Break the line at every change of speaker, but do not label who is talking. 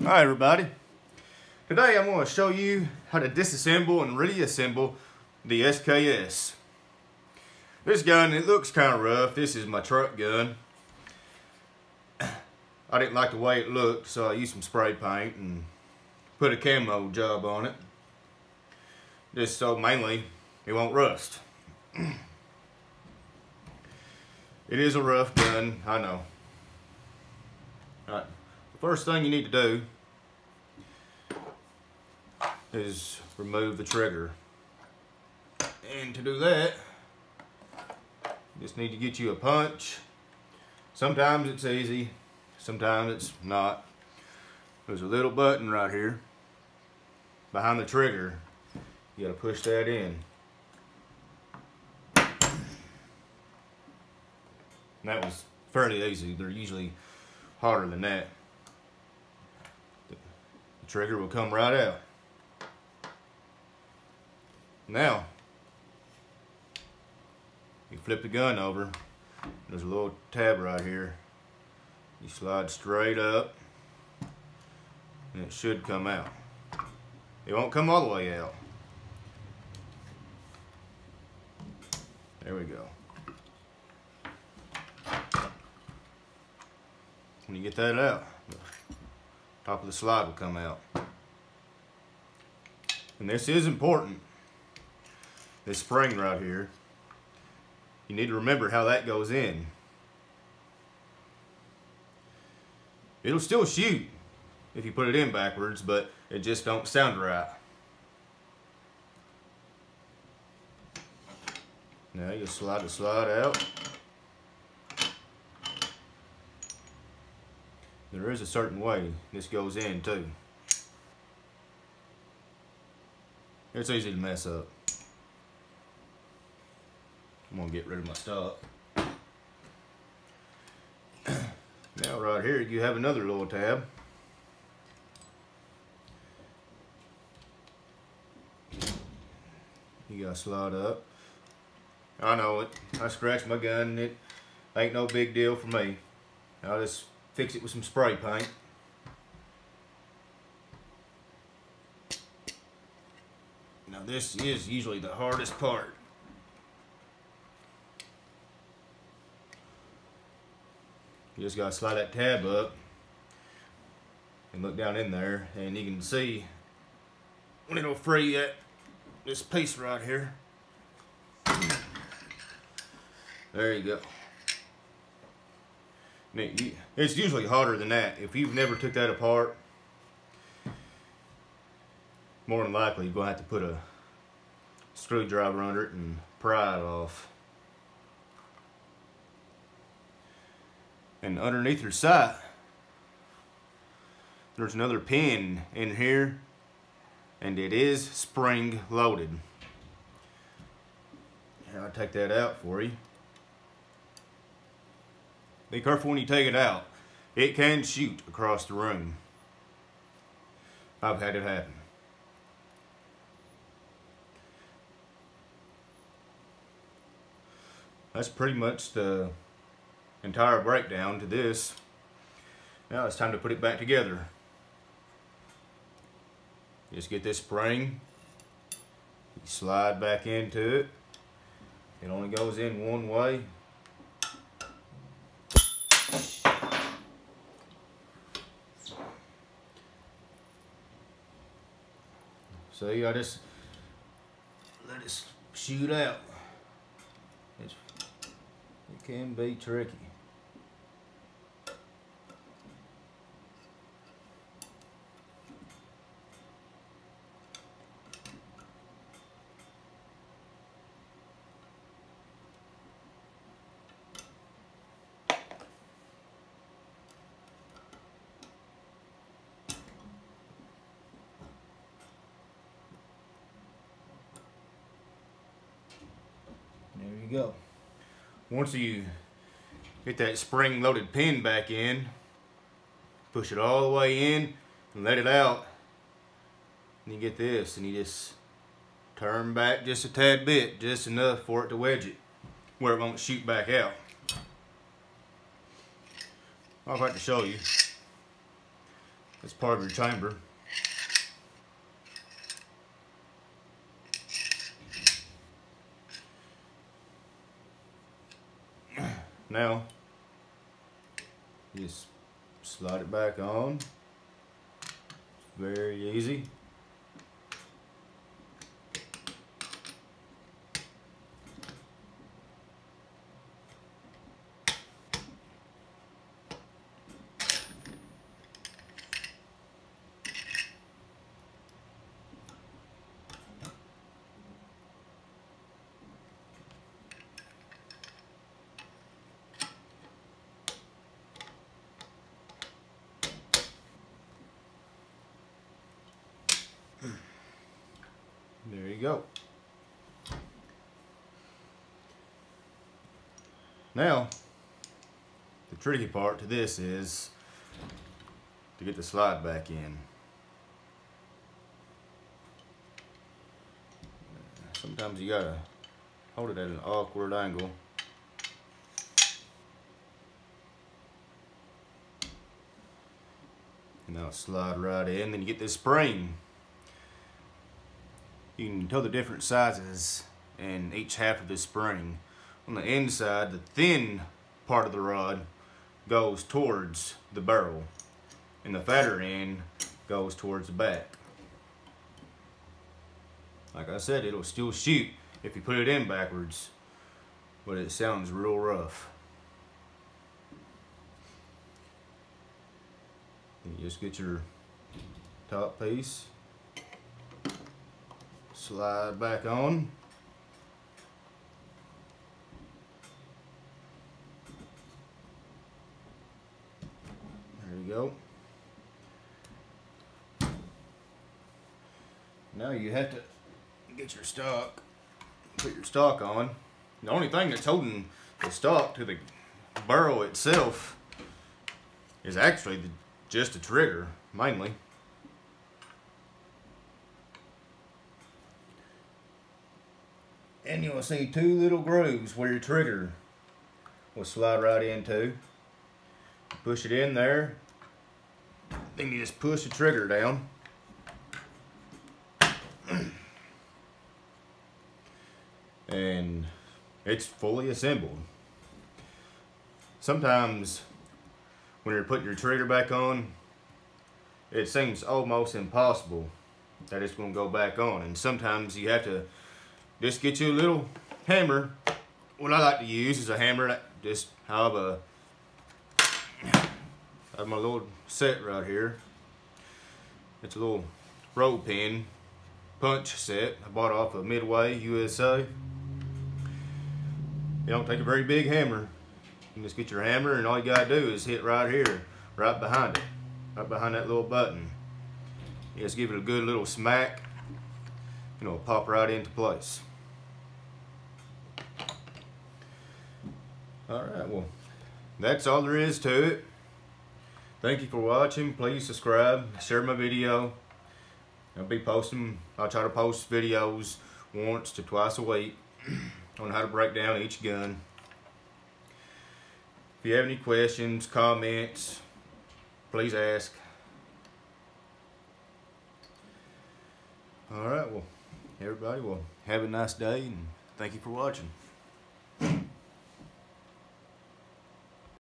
Hi everybody. Today I'm going to show you how to disassemble and reassemble the SKS. This gun, it looks kind of rough. This is my truck gun. I didn't like the way it looked, so I used some spray paint and put a camo job on it. Just so mainly it won't rust. It is a rough gun, I know. Alright, the first thing you need to do is remove the trigger. And to do that, you just need to get you a punch. Sometimes it's easy, sometimes it's not. There's a little button right here behind the trigger. You gotta push that in. And that was fairly easy. They're usually harder than that. The trigger will come right out. Now, you flip the gun over. There's a little tab right here. You slide straight up, and it should come out. It won't come all the way out. There we go. When you get that out, the top of the slide will come out. And this is important. This spring right here, you need to remember how that goes in. It'll still shoot if you put it in backwards, but it just don't sound right. Now you slide the slide out. There is a certain way this goes in too. It's easy to mess up. I'm gonna get rid of my stock. Now right here you have another little tab. You gotta slide up. I know it. I scratched my gun and it ain't no big deal for me. I'll just fix it with some spray paint. Now this is usually the hardest part. You just gotta slide that tab up and look down in there, and you can see when it'll free this piece right here. There you go. Now, it's usually harder than that. If you've never took that apart, more than likely you're gonna have to put a screwdriver under it and pry it off. And underneath your sight, there's another pin in here, and it is spring loaded. Here, I'll take that out for you. Be careful when you take it out. It can shoot across the room. I've had it happen. That's pretty much the entire breakdown to this. Now it's time to put it back together. Just get this spring, you slide back into it. It only goes in one way. See, I just let it shoot out. It can be tricky. There you go. Once you get that spring loaded pin back in, push it all the way in and let it out, and you get this, and you just turn back just a tad bit, just enough for it to wedge it where it won't shoot back out. I'll have to show you. It's part of your chamber. Now, you just slide it back on. Very easy. There you go. Now, the tricky part to this is to get the slide back in. Sometimes you gotta hold it at an awkward angle. And now slide right in, then you get this spring. You can tell the different sizes in each half of this spring. On the inside, the thin part of the rod goes towards the barrel, and the fatter end goes towards the back. Like I said, it'll still shoot if you put it in backwards, but it sounds real rough. You just get your top piece, slide back on. There you go. Now you have to get your stock, put your stock on. The only thing that's holding the stock to the barrel itself is actually just the trigger, mainly. And you'll see two little grooves where your trigger will slide right into. Push it in there, then you just push the trigger down. And it's fully assembled. Sometimes when you're putting your trigger back on, it seems almost impossible that it's going to go back on. And sometimes you have to just get you a little hammer. What I like to use is a hammer that just I have my little set right here. It's a little roll pin punch set I bought off of Midway, USA. You don't take a very big hammer. You just get your hammer, and all you gotta do is hit right here, right behind it, right behind that little button. You just give it a good little smack, and it'll pop right into place. Alright, well, that's all there is to it. Thank you for watching. Please subscribe, share my video. I'll try to post videos once to twice a week on how to break down each gun. If you have any questions, comments, please ask. Alright, well, everybody, well, have a nice day, and thank you for watching.